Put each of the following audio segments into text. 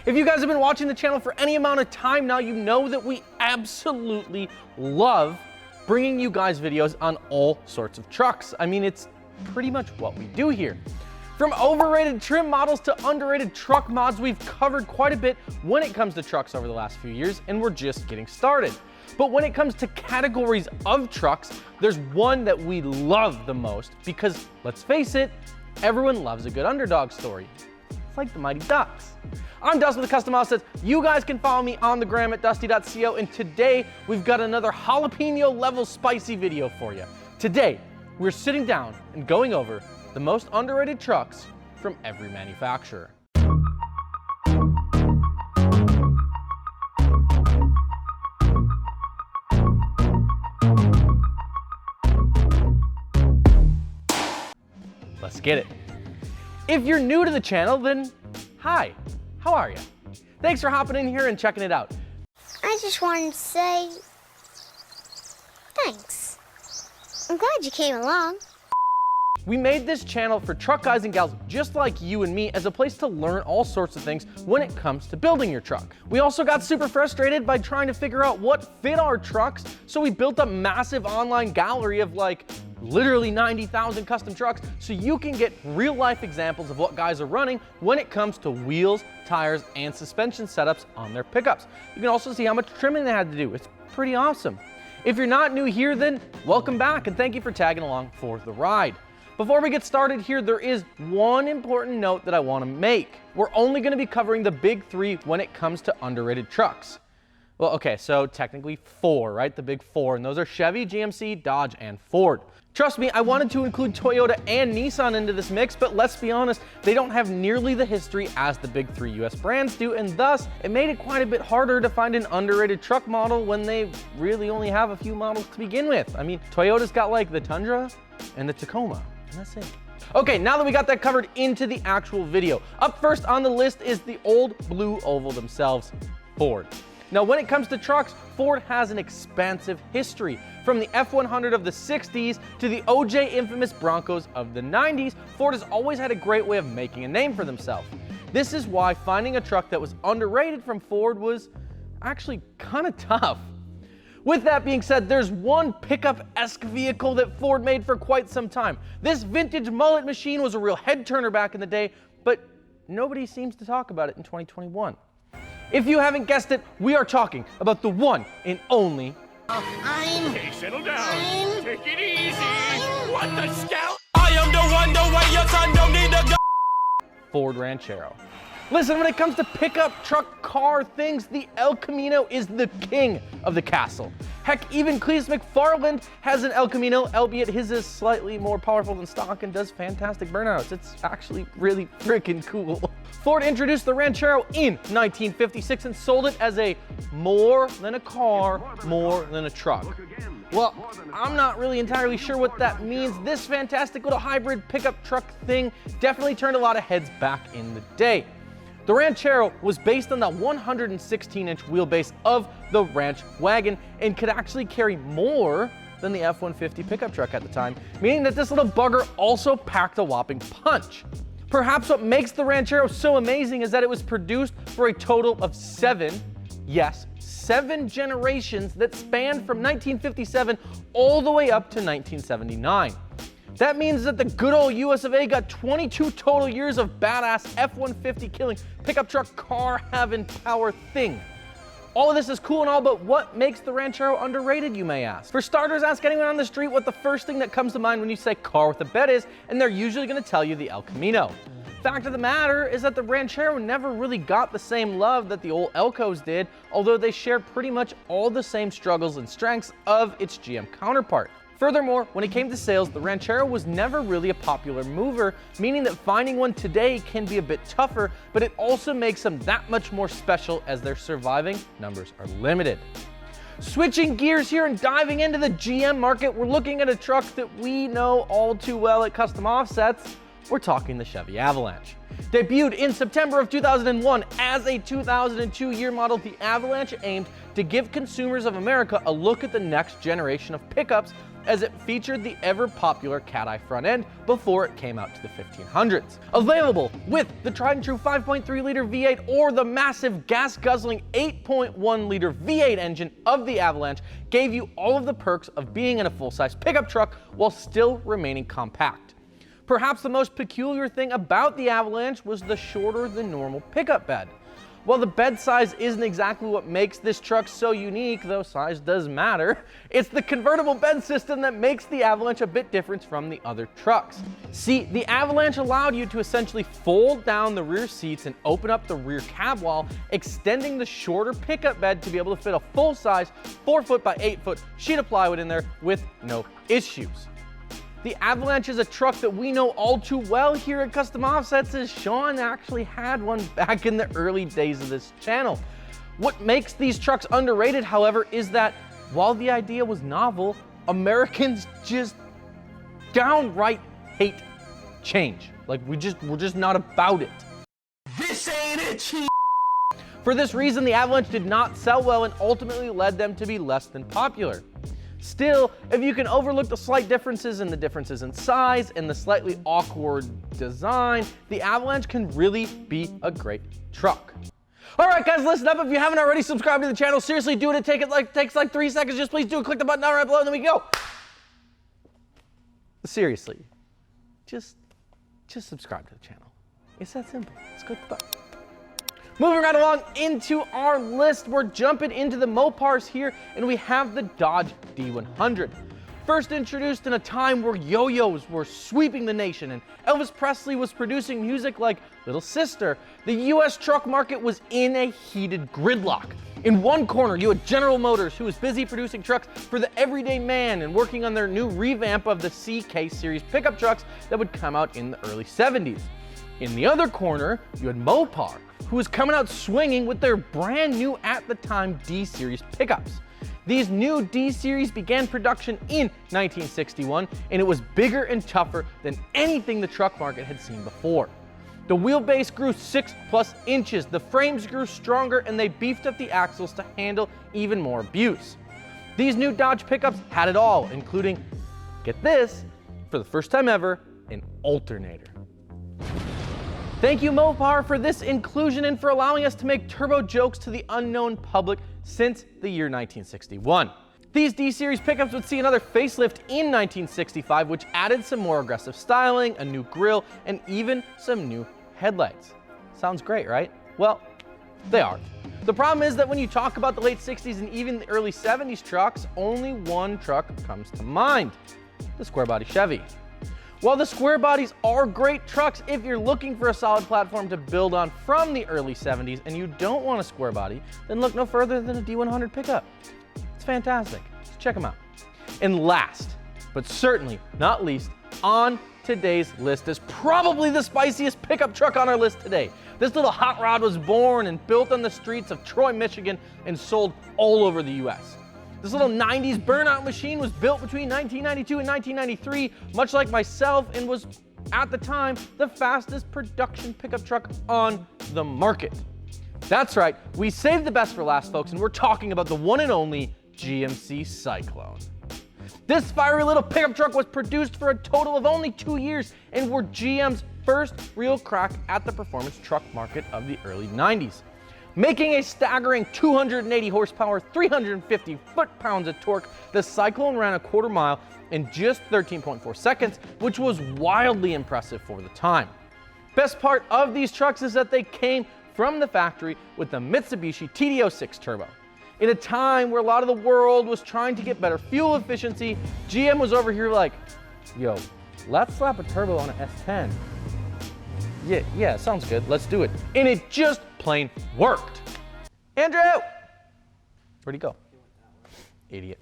If you guys have been watching the channel for any amount of time now, you know that we absolutely love bringing you guys videos on all sorts of trucks. I mean, it's pretty much what we do here. From overrated trim models to underrated truck mods, we've covered quite a bit when it comes to trucks over the last few years, and we're just getting started. But when it comes to categories of trucks, there's one that we love the most because, let's face it, everyone loves a good underdog story. It's like the Mighty Ducks. I'm Dusty with the Custom Offsets. You guys can follow me on the gram at dusty.co, and today we've got another jalapeno level spicy video for you. Today, we're sitting down and going over the most underrated trucks from every manufacturer. Let's get it. If you're new to the channel, then hi, how are you? Thanks for hopping in here and checking it out. I just wanted to say thanks. I'm glad you came along. We made this channel for truck guys and gals just like you and me as a place to learn all sorts of things when it comes to building your truck. We also got super frustrated by trying to figure out what fit our trucks, so we built a massive online gallery of like literally 90,000 custom trucks so you can get real life examples of what guys are running when it comes to wheels, tires, and suspension setups on their pickups. You can also see how much trimming they had to do. It's pretty awesome. If you're not new here, then welcome back and thank you for tagging along for the ride. Before we get started here, there is one important note that I want to make. We're only going to be covering the big three when it comes to underrated trucks. Well, okay, so technically four, right? The big four, and those are Chevy, GMC, Dodge, and Ford. Trust me, I wanted to include Toyota and Nissan into this mix, but let's be honest, they don't have nearly the history as the big three US brands do, and thus it made it quite a bit harder to find an underrated truck model when they really only have a few models to begin with. I mean, Toyota's got like the Tundra and the Tacoma. And that's it. Okay, now that we got that covered, into the actual video. Up first on the list is the old blue oval themselves, Ford. Now, when it comes to trucks, Ford has an expansive history. From the F-100 of the 60s to the OJ infamous Broncos of the 90s, Ford has always had a great way of making a name for themselves. This is why finding a truck that was underrated from Ford was actually kind of tough. With that being said, there's one pickup-esque vehicle that Ford made for quite some time. This vintage mullet machine was a real head-turner back in the day, but nobody seems to talk about it in 2021. If you haven't guessed it, we are talking about the one and only... Hey, settle down. Take it easy. What the scout? I am the one, the way your son don't need to go. Ford Ranchero. Listen, when it comes to pickup, truck, car things, the El Camino is the king of the castle. Heck, even Cletus McFarland has an El Camino, albeit his is slightly more powerful than stock and does fantastic burnouts. It's actually really freaking cool. Ford introduced the Ranchero in 1956 and sold it as a more than a car, more than a truck. Well, I'm not really entirely sure what that means. This fantastic little hybrid pickup truck thing definitely turned a lot of heads back in the day. The Ranchero was based on the 116-inch wheelbase of the Ranch wagon and could actually carry more than the F-150 pickup truck at the time, meaning that this little bugger also packed a whopping punch. Perhaps what makes the Ranchero so amazing is that it was produced for a total of seven generations that spanned from 1957 all the way up to 1979. That means that the good old US of A got 22 total years of badass F-150 killing pickup truck car having power thing. All of this is cool and all, but what makes the Ranchero underrated, you may ask? For starters, ask anyone on the street what the first thing that comes to mind when you say car with a bed is, and they're usually gonna tell you the El Camino. Fact of the matter is that the Ranchero never really got the same love that the old Elcos did, although they share pretty much all the same struggles and strengths of its GM counterpart. Furthermore, when it came to sales, the Ranchero was never really a popular mover, meaning that finding one today can be a bit tougher, but it also makes them that much more special as their surviving numbers are limited. Switching gears here and diving into the GM market, we're looking at a truck that we know all too well at Custom Offsets. We're talking the Chevy Avalanche. Debuted in September of 2001 as a 2002 year model, the Avalanche aimed to give consumers of America a look at the next generation of pickups as it featured the ever-popular cat-eye front end before it came out to the 1500s. Available with the tried and true 5.3-liter V8 or the massive gas-guzzling 8.1-liter V8 engine of the Avalanche, gave you all of the perks of being in a full-size pickup truck while still remaining compact. Perhaps the most peculiar thing about the Avalanche was the shorter than normal pickup bed. While the bed size isn't exactly what makes this truck so unique, though size does matter, it's the convertible bed system that makes the Avalanche a bit different from the other trucks. See, the Avalanche allowed you to essentially fold down the rear seats and open up the rear cab wall, extending the shorter pickup bed to be able to fit a full-size 4-foot by 8-foot sheet of plywood in there with no issues. The Avalanche is a truck that we know all too well here at Custom Offsets, as Sean actually had one back in the early days of this channel. What makes these trucks underrated, however, is that while the idea was novel, Americans just downright hate change. Like, we're just not about it. This ain't a cheat. For this reason, the Avalanche did not sell well and ultimately led them to be less than popular. Still, if you can overlook the slight differences in size and the slightly awkward design, the Avalanche can really be a great truck. All right, guys, listen up. If you haven't already subscribed to the channel, seriously do it. It takes like 3 seconds. Just please do it. Click the button down right below, and then we go. Seriously, just subscribe to the channel. It's that simple. Just click the button. Moving right along into our list, we're jumping into the Mopars here, and we have the Dodge D100. First introduced in a time where yo-yos were sweeping the nation and Elvis Presley was producing music like Little Sister, the US truck market was in a heated gridlock. In one corner, you had General Motors, who was busy producing trucks for the everyday man and working on their new revamp of the CK series pickup trucks that would come out in the early 70s. In the other corner, you had Mopar, who was coming out swinging with their brand new, at the time, D-Series pickups. These new D-Series began production in 1961, and it was bigger and tougher than anything the truck market had seen before. The wheelbase grew 6+ inches, the frames grew stronger, and they beefed up the axles to handle even more abuse. These new Dodge pickups had it all, including, get this, for the first time ever, an alternator. Thank you, Mopar, for this inclusion and for allowing us to make turbo jokes to the unknown public since the year 1961. These D-Series pickups would see another facelift in 1965, which added some more aggressive styling, a new grille, and even some new headlights. Sounds great, right? Well, they are. The problem is that when you talk about the late 60s and even the early 70s trucks, only one truck comes to mind: the square body Chevy. While the square bodies are great trucks if you're looking for a solid platform to build on from the early 70s and you don't want a square body, then look no further than a D100 pickup. It's fantastic. Just check them out. And last, but certainly not least, on today's list is probably the spiciest pickup truck on our list today. This little hot rod was born and built on the streets of Troy, Michigan, and sold all over the US. This little 90s burnout machine was built between 1992 and 1993, much like myself, and was, at the time, the fastest production pickup truck on the market. That's right, we saved the best for last, folks, and we're talking about the one and only GMC Cyclone. This fiery little pickup truck was produced for a total of only 2 years and were GM's first real crack at the performance truck market of the early 90s. Making a staggering 280 horsepower, 350 foot-pounds of torque, the Cyclone ran a quarter mile in just 13.4 seconds, which was wildly impressive for the time. Best part of these trucks is that they came from the factory with the Mitsubishi TD06 Turbo. In a time where a lot of the world was trying to get better fuel efficiency, GM was over here like, yo, let's slap a turbo on an S10. Yeah, sounds good, let's do it. And it just plain worked. Andrew! Where'd he go? Idiot.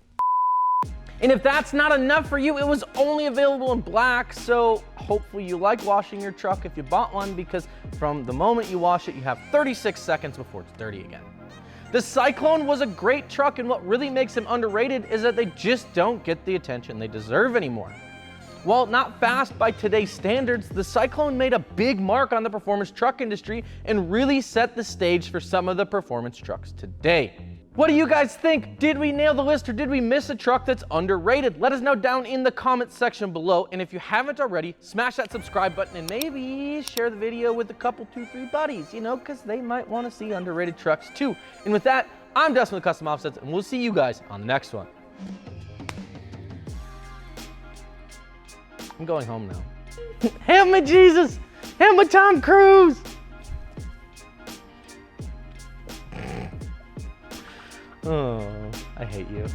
And if that's not enough for you, it was only available in black, so hopefully you like washing your truck if you bought one, because from the moment you wash it, you have 36 seconds before it's dirty again. The Cyclone was a great truck, and what really makes them underrated is that they just don't get the attention they deserve anymore. While not fast by today's standards, the Cyclone made a big mark on the performance truck industry and really set the stage for some of the performance trucks today. What do you guys think? Did we nail the list or did we miss a truck that's underrated? Let us know down in the comments section below. And if you haven't already, smash that subscribe button and maybe share the video with a couple, 2-3 buddies, you know, because they might want to see underrated trucks too. And with that, I'm Dustin with Custom Offsets, and we'll see you guys on the next one. I'm going home now. Help me, Jesus! Help me, Tom Cruise! Oh, I hate you.